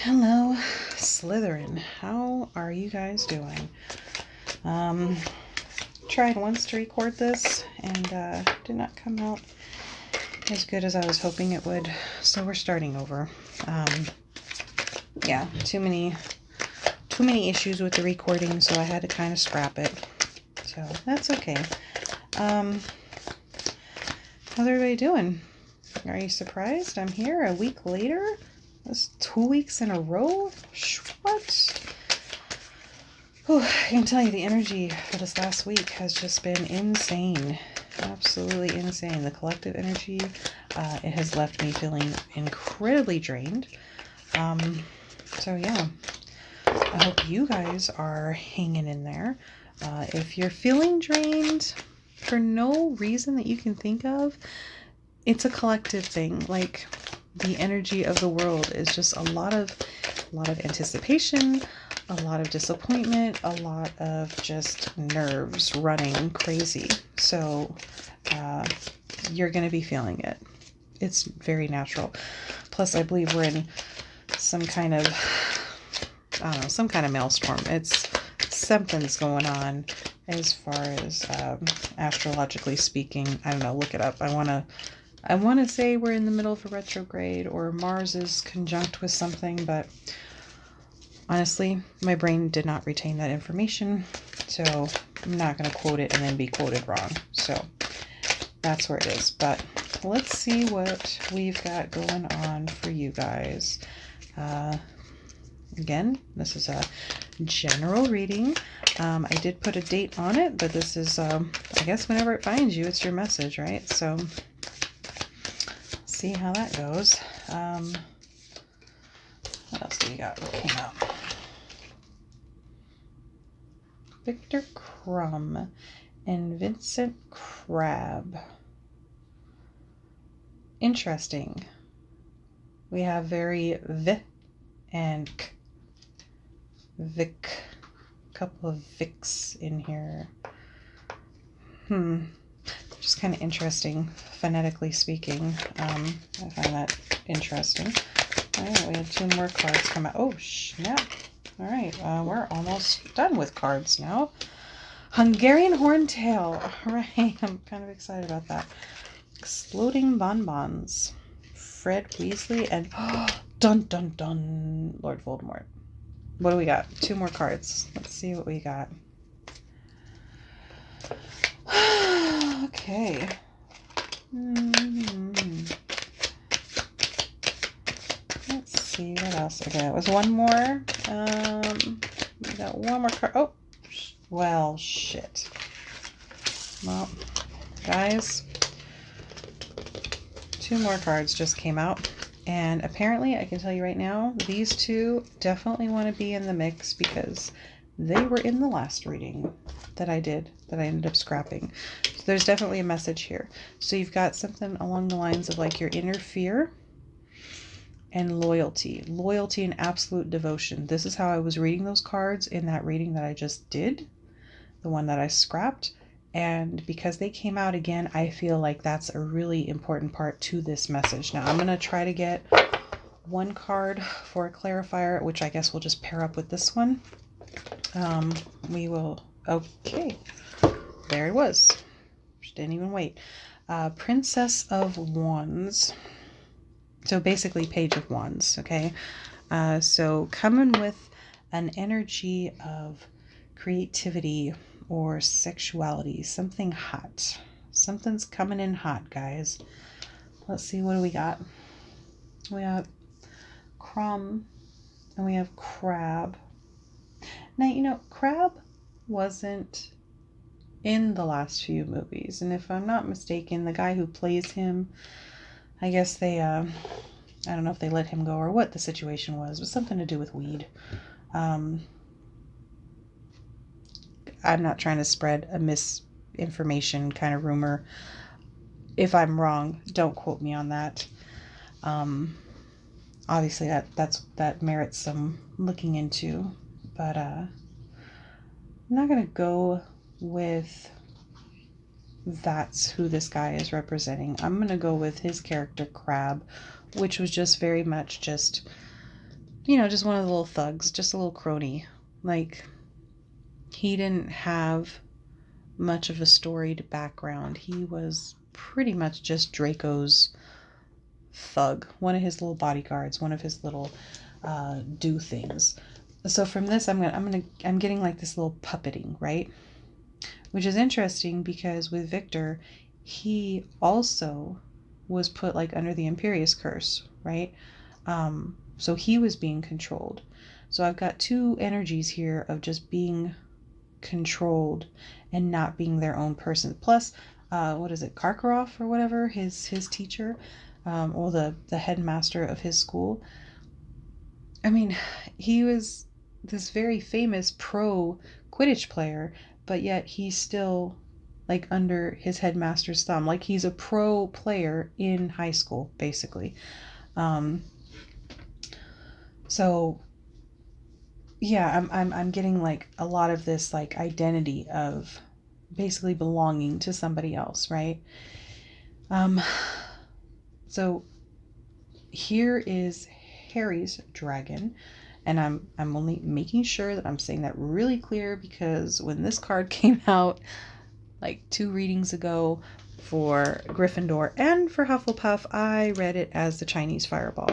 Hello, Slytherin. How are you guys doing? Tried once to record this and did not come out as good as I was hoping it would. So we're starting over. Yeah, too many issues with the recording, so I had to kind of scrap it. So that's okay. How's everybody doing? Are you surprised I'm here a week later? That's 2 weeks in a row? What? Whew, I can tell you the energy for this last week has just been insane. Absolutely insane. The collective energy, it has left me feeling incredibly drained. So yeah, I hope you guys are hanging in there. If you're feeling drained for no reason that you can think of, it's a collective thing. Like, the energy of the world is just a lot of anticipation, a lot of disappointment, a lot of just nerves running crazy. So you're going to be feeling it. It's very natural. Plus, I believe we're in some kind of, I don't know, some kind of maelstrom. Something's going on as far as astrologically speaking. I don't know, look it up. I want to say we're in the middle of a retrograde or Mars is conjunct with something, but honestly, my brain did not retain that information, so I'm not going to quote it and then be quoted wrong. So that's where it is. But let's see what we've got going on for you guys. Again, this is a general reading. I did put a date on it, but this is, I guess whenever it finds you, it's your message, right? So see how that goes. What else do we got? What came out? Victor Crumb and Vincent Crabbe. Interesting. We have very V and K. Vic. Couple of Vics in here. Just kind of interesting, phonetically speaking. I find that interesting. All right, we have 2 more cards come out. Oh, snap. All right, we're almost done with cards now. Hungarian Horntail. All right, I'm kind of excited about that. Exploding Bonbons. Fred Weasley and dun dun dun, Lord Voldemort. What do we got? 2 more cards. Let's see what we got. Okay. Let's see what else. Okay, it was one more. We got one more card. Oh, well, shit. Well, guys, 2 more cards just came out. And apparently, I can tell you right now, these 2 definitely want to be in the mix because they were in the last reading that I did, that I ended up scrapping. So there's definitely a message here. So you've got something along the lines of like your inner fear and loyalty. Loyalty and absolute devotion. This is how I was reading those cards in that reading that I just did, the one that I scrapped. And because they came out again, I feel like that's a really important part to this message. Now, I'm going to try to get 1 card for a clarifier, which I guess we'll just pair up with this one. We will... Okay. There it was. Just didn't even wait. Princess of Wands. So basically Page of Wands, okay? So coming with an energy of creativity or sexuality, something hot. Something's coming in hot, guys. Let's see, what do we got? We have Crumb and we have Crab. Now, you know, Crab wasn't in the last few movies, and if I'm not mistaken, the guy who plays him, I guess they, I don't know if they let him go or what the situation was, but something to do with weed. I'm not trying to spread a misinformation kind of rumor. If I'm wrong, don't quote me on that. Obviously that merits some looking into, but I'm not gonna go with that's who this guy is representing. I'm gonna go with his character Crab, which was just very much just just one of the little thugs, just a little crony. Like, he didn't have much of a storied background. He was pretty much just Draco's thug, one of his little bodyguards, one of his little do things. So from this, I'm getting like this little puppeting, right? Which is interesting because with Victor, he also was put like under the Imperious curse, right? So he was being controlled. So I've got two energies here of just being controlled and not being their own person. Plus, what is it, Karkaroff or whatever, his teacher, or the headmaster of his school. I mean, he was this very famous pro Quidditch player, but yet he's still like under his headmaster's thumb. Like he's a pro player in high school, basically. So yeah, I'm getting like a lot of this like identity of basically belonging to somebody else, right? So here is Harry's dragon, and I'm only making sure that I'm saying that really clear because when this card came out like 2 readings ago for Gryffindor and for Hufflepuff, I read it as the Chinese fireball,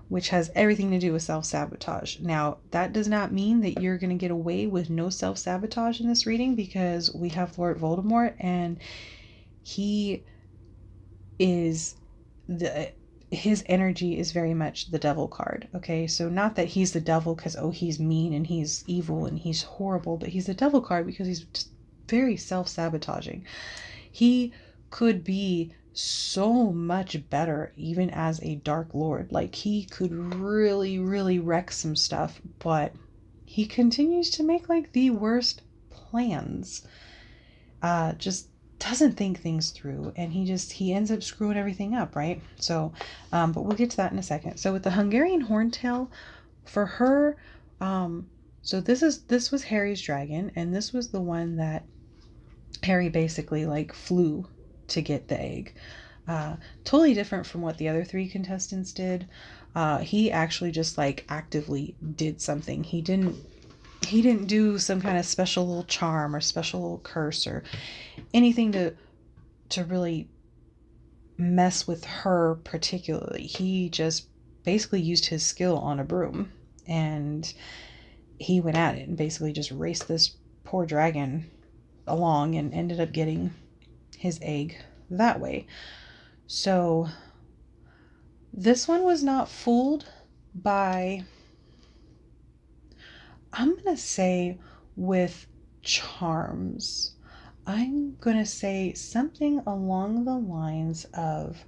which has everything to do with self-sabotage. Now, that does not mean that you're going to get away with no self-sabotage in this reading because we have Lord Voldemort and he is his energy is very much the devil card. Okay, so not that he's the devil because he's mean and he's evil and he's horrible, but he's the devil card because he's just very self-sabotaging. He could be so much better even as a Dark Lord. Like he could really, really wreck some stuff, but he continues to make like the worst plans. Just doesn't think things through, and he ends up screwing everything up, right? So, but we'll get to that in a second. So with the Hungarian Horntail, for her, so this was Harry's dragon, and this was the one that Harry basically like flew to get the egg. Totally different from what the other 3 contestants did. He actually just like actively did something. He didn't do some kind of special little charm or special little curse or anything to really mess with her particularly. He just basically used his skill on a broom and he went at it and basically just raced this poor dragon along and ended up getting his egg that way. So this one was not fooled by, I'm going to say, with charms. I'm going to say something along the lines of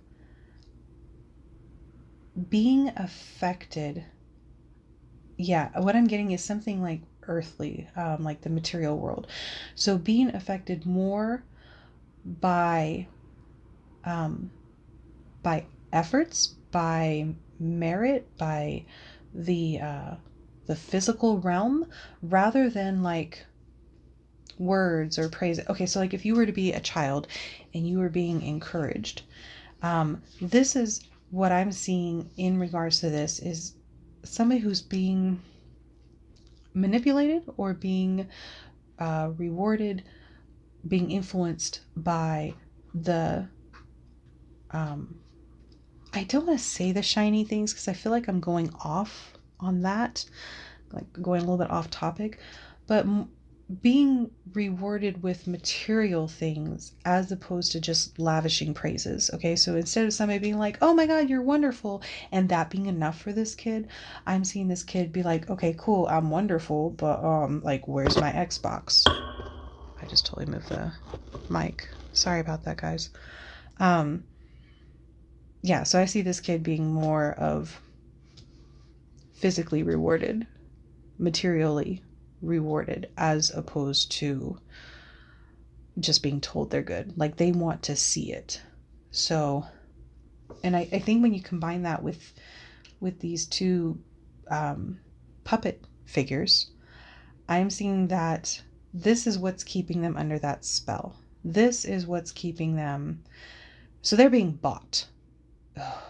being affected. Yeah, what I'm getting is something like earthly, like the material world. So being affected more by efforts, by merit, by the physical realm, rather than like words or praise. Okay, so like if you were to be a child and you were being encouraged, this is what I'm seeing in regards to this is somebody who's being manipulated or being rewarded, being influenced by the I don't want to say the shiny things because I feel like I'm going off on that, like going a little bit off topic, but being rewarded with material things as opposed to just lavishing praises. Okay, so instead of somebody being like, oh my god, you're wonderful, and that being enough for this kid, I'm seeing this kid be like, okay, cool, I'm wonderful, but like, where's my Xbox? I just totally moved the mic. Sorry about that, guys. Yeah, so I see this kid being more of physically rewarded, materially rewarded, as opposed to just being told they're good. Like they want to see it. So, and I think when you combine that with these 2 puppet figures, I'm seeing that this is what's keeping them under that spell. This is what's keeping them. So they're being bought. Ugh.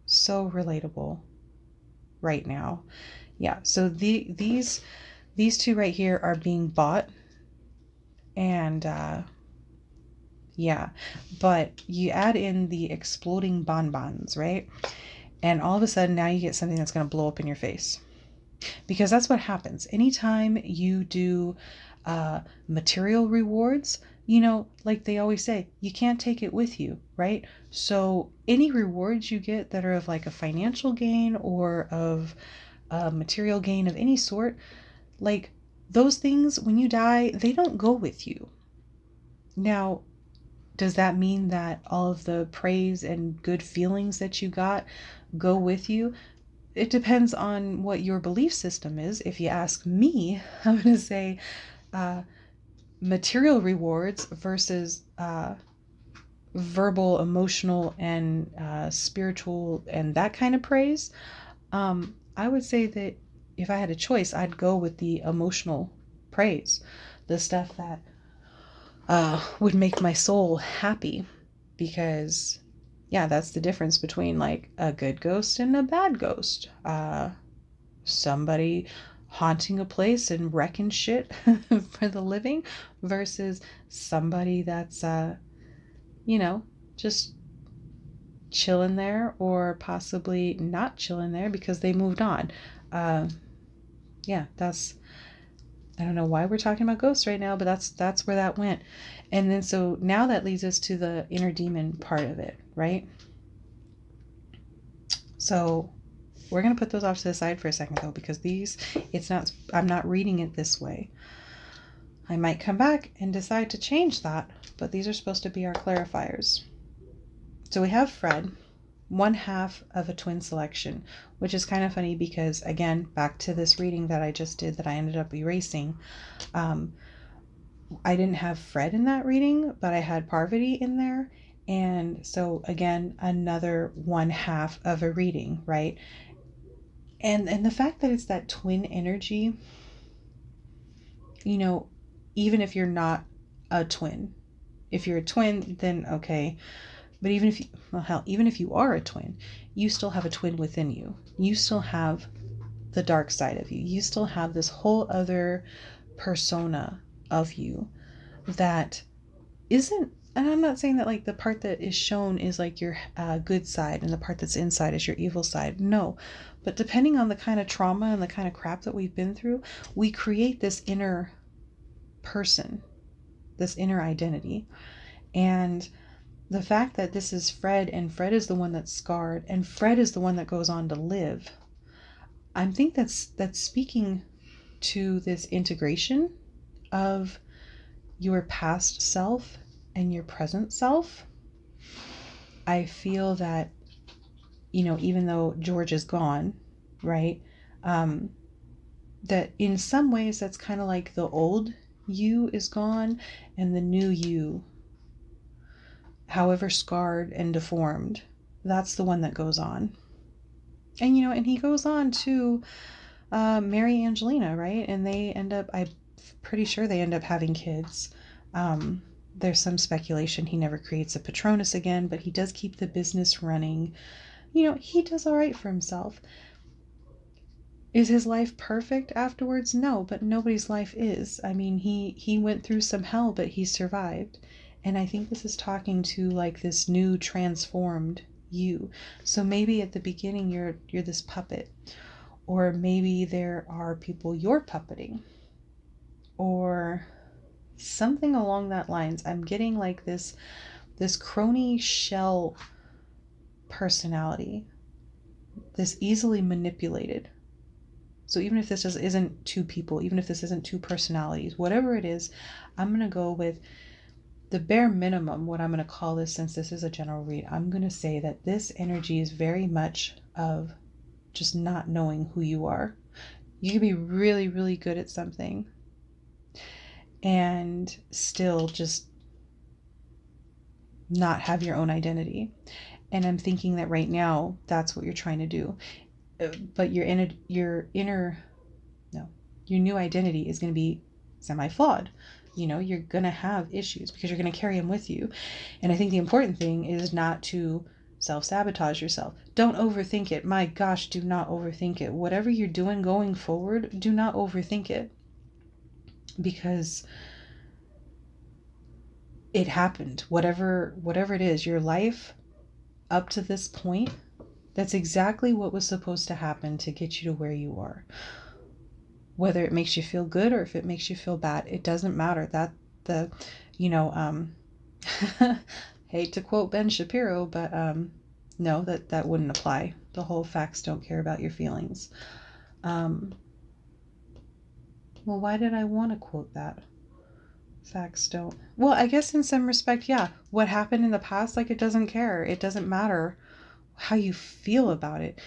So relatable. right now. Yeah, so these two right here are being bought, and yeah, but you add in the exploding bonbons, right? And all of a sudden now you get something that's going to blow up in your face. Because that's what happens. Anytime you do material rewards, like they always say, you can't take it with you, right? So any rewards you get that are of like a financial gain or of a material gain of any sort, like those things, when you die, they don't go with you. Now, does that mean that all of the praise and good feelings that you got go with you? It depends on what your belief system is. If you ask me, I'm going to say material rewards versus verbal, emotional, and spiritual, and that kind of praise. I would say that if I had a choice, I'd go with the emotional praise, the stuff that would make my soul happy, because yeah, that's the difference between like a good ghost and a bad ghost. Somebody haunting a place and wrecking shit for the living versus somebody that's just chilling there, or possibly not chilling there because they moved on. Yeah, that's, I don't know why we're talking about ghosts right now, but that's where that went. And then so now that leads us to the inner demon part of it, right? So we're going to put those off to the side for a second though, because I'm not reading it this way. I might come back and decide to change that, but these are supposed to be our clarifiers. So we have Fred, one half of a twin selection, which is kind of funny because, again, back to this reading that I just did that I ended up erasing. I didn't have Fred in that reading, but I had Parvati in there. And so again, another one half of a reading, right? And the fact that it's that twin energy, even if you're not a twin, if you're a twin, then okay. But even if you are a twin, you still have a twin within you. You still have the dark side of you. You still have this whole other persona of you that isn't, and I'm not saying that like the part that is shown is like your good side and the part that's inside is your evil side. No, but depending on the kind of trauma and the kind of crap that we've been through, we create this inner person, this inner identity. And the fact that this is Fred, and Fred is the one that's scarred, and Fred is the one that goes on to live, I think that's speaking to this integration of your past self and your present self. I feel that, even though George is gone, right, that in some ways that's kind of like the old you is gone and the new you, however scarred and deformed, that's the one that goes on. And and he goes on to marry Angelina, right? And they end up, I'm pretty sure they end up having kids. There's some speculation he never creates a Patronus again, but he does keep the business running. He does all right for himself. Is his life perfect afterwards? No, but nobody's life is. I mean, he went through some hell, but he survived. And I think this is talking to like this new transformed you. So maybe at the beginning you're this puppet, or maybe there are people you're puppeting, or something along that lines. I'm getting like this crony shell personality, this easily manipulated. So even if this isn't two people, even if this isn't two personalities, whatever it is, I'm going to go with the bare minimum. What I'm going to call this, since this is a general read, I'm going to say that this energy is very much of just not knowing who you are. You can be really, really good at something and still just not have your own identity. And I'm thinking that right now, that's what you're trying to do. But your new identity is going to be semi-flawed. You're going to have issues because you're going to carry them with you. And I think the important thing is not to self-sabotage yourself. Don't overthink it. My gosh, do not overthink it. Whatever you're doing going forward, do not overthink it. Because it happened. Whatever it is, your life up to this point, that's exactly what was supposed to happen to get you to where you are. Whether it makes you feel good or if it makes you feel bad, it doesn't matter. That the, hate to quote Ben Shapiro, but no, that wouldn't apply. The whole facts don't care about your feelings. Well, why did I want to quote that? Facts don't. Well, I guess in some respect, yeah. What happened in the past, like, it doesn't care. It doesn't matter how you feel about it.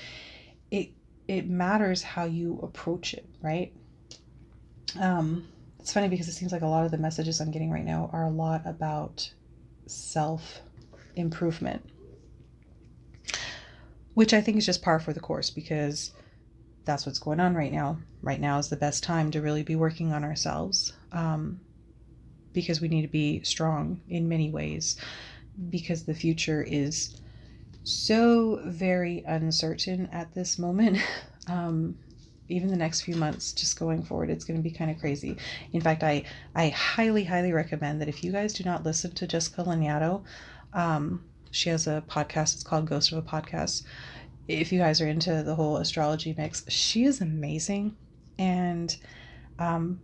It matters how you approach it, right? It's funny because it seems like a lot of the messages I'm getting right now are a lot about self-improvement, which I think is just par for the course, because that's what's going on right now. Right now is the best time to really be working on ourselves, because we need to be strong in many ways, because the future is so very uncertain at this moment. Even the next few months, just going forward, it's going to be kind of crazy. In fact, I highly, highly recommend that if you guys do not listen to Jessica Laniato, she has a podcast. It's called Ghost of a Podcast. If you guys are into the whole astrology mix, she is amazing. And I'm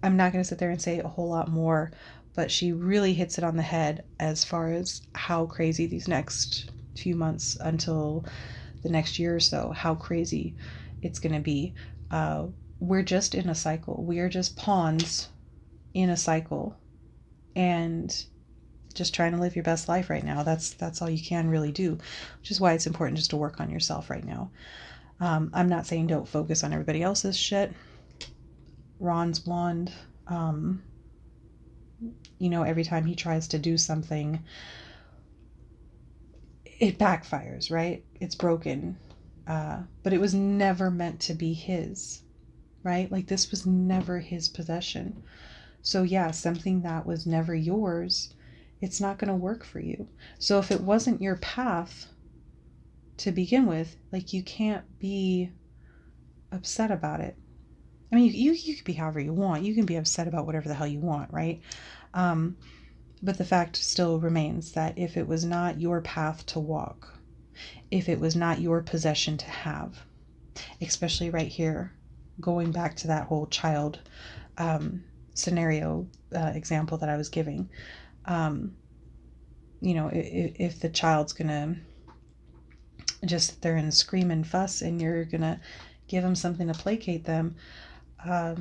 not going to sit there and say a whole lot more, but she really hits it on the head as far as how crazy these next few months until the next year or so, how crazy it's going to be. We're just in a cycle. We are just pawns in a cycle, and just trying to live your best life right now. That's all you can really do, which is why it's important just to work on yourself right now. I'm not saying don't focus on everybody else's shit. Ron's wand, every time he tries to do something, it backfires, right? It's broken. But it was never meant to be his, right? Like, this was never his possession. So yeah, something that was never yours, it's not going to work for you. So if it wasn't your path to begin with, like, you can't be upset about it. I mean, you can be however you want. You can be upset about whatever the hell you want, right? But the fact still remains that if it was not your path to walk, if it was not your possession to have, especially right here, going back to that whole child scenario example that I was giving, if the child's gonna just sit there and scream and fuss, and you're gonna give them something to placate them, how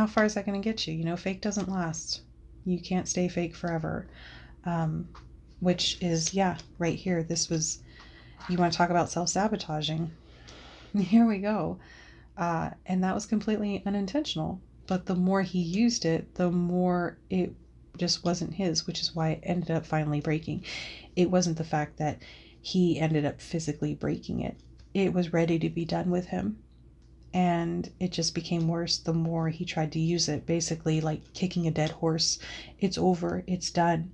far is that gonna get you? Fake doesn't last. You can't stay fake forever. Which is, yeah, right here. This was, you want to talk about self-sabotaging. Here we go. And that was completely unintentional. But the more he used it, the more it just wasn't his, which is why it ended up finally breaking. It wasn't the fact that he ended up physically breaking it. It was ready to be done with him. And it just became worse the more he tried to use it, basically like kicking a dead horse. It's over. It's done.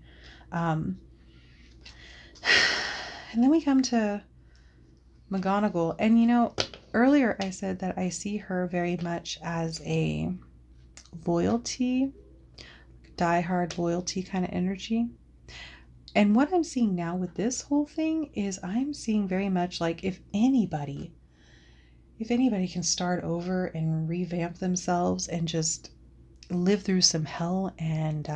And then we come to McGonagall. And earlier I said that I see her very much as a loyalty, diehard loyalty kind of energy. And what I'm seeing now with this whole thing is I'm seeing very much like if anybody can start over and revamp themselves and just live through some hell and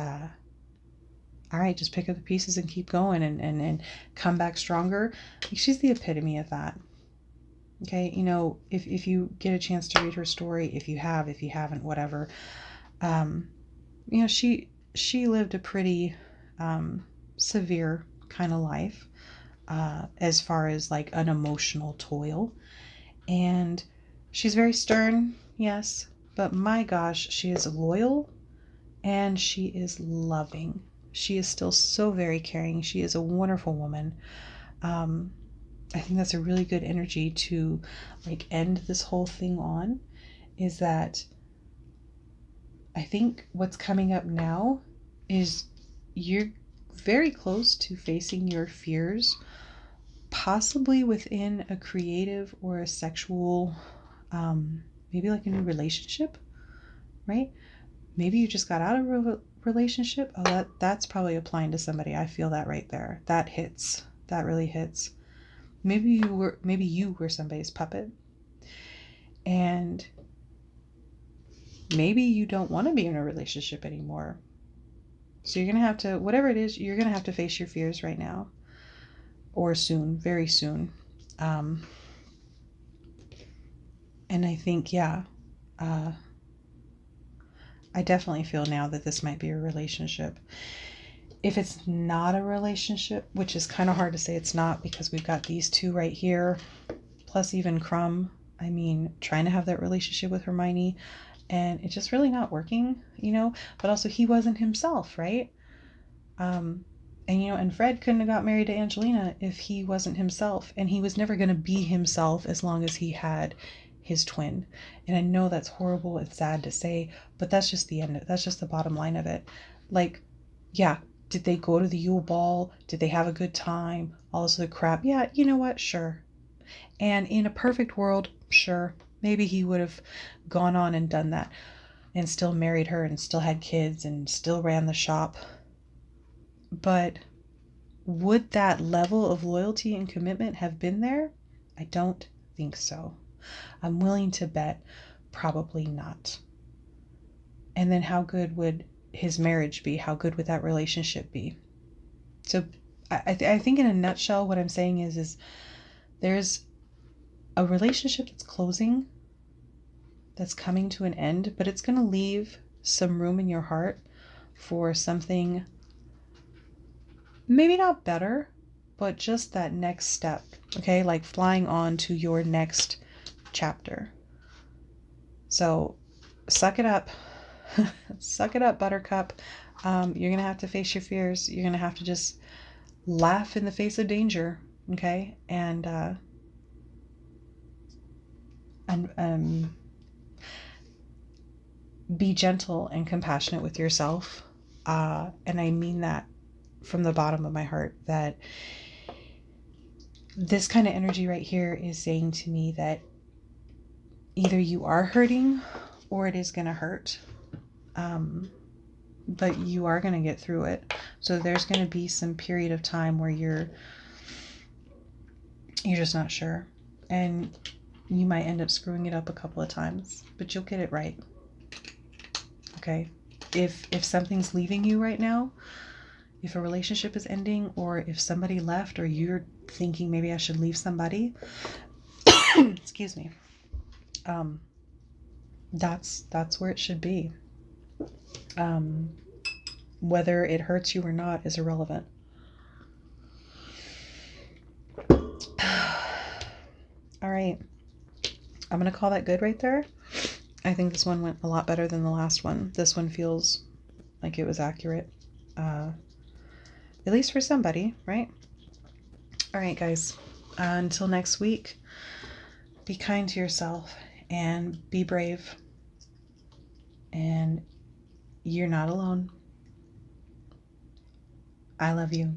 all right, just pick up the pieces and keep going and come back stronger. Like, she's the epitome of that. Okay, if you get a chance to read her story, if you haven't, whatever, she lived a pretty severe kind of life as far as like an emotional toil. And she's very stern, yes, but my gosh, she is loyal and she is loving. She is still so very caring. She is a wonderful woman. I think that's a really good energy to like end this whole thing on, is that I think what's coming up now is you're very close to facing your fears possibly within a creative or a sexual, maybe like a new relationship, right? Maybe you just got out of a relationship. Oh, that's probably applying to somebody. I feel that right there. That hits. That really hits. Maybe you were somebody's puppet, and maybe you don't want to be in a relationship anymore. So you're gonna have to, whatever it is, you're gonna have to face your fears right now, or soon, very soon. And I think, yeah, I definitely feel now that this might be a relationship. If it's not a relationship, which is kind of hard to say it's not, because we've got these two right here, plus even Crumb. I mean, trying to have that relationship with Hermione, and it's just really not working, but also he wasn't himself, right? And and Fred couldn't have got married to Angelina if he wasn't himself, and he was never going to be himself as long as he had his twin. And I know that's horrible and sad to say, but that's just the end. That's just the bottom line of it. Like, yeah, did they go to the Yule Ball? Did they have a good time? All this other crap. Yeah, you know what? Sure. And in a perfect world, sure, maybe he would have gone on and done that and still married her and still had kids and still ran the shop. But would that level of loyalty and commitment have been there? I don't think so. I'm willing to bet probably not. And then how good would his marriage be? How good would that relationship be? So I think in a nutshell, what I'm saying is there's a relationship that's closing, that's coming to an end, but it's going to leave some room in your heart for something maybe not better, but just that next step, okay? Like flying on to your next chapter. So suck it up. Suck it up, Buttercup. You're going to have to face your fears. You're going to have to just laugh in the face of danger, okay? And be gentle and compassionate with yourself. And I mean that from the bottom of my heart, that this kind of energy right here is saying to me that either you are hurting or it is going to hurt. But you are going to get through it. So there's going to be some period of time where you're just not sure. And you might end up screwing it up a couple of times, but you'll get it right. Okay? If something's leaving you right now, if a relationship is ending, or if somebody left, or you're thinking maybe I should leave somebody, excuse me, that's where it should be. Whether it hurts you or not is irrelevant. All right. I'm going to call that good right there. I think this one went a lot better than the last one. This one feels like it was accurate. At least for somebody, right? All right, guys. Until next week, be kind to yourself and be brave. And you're not alone. I love you.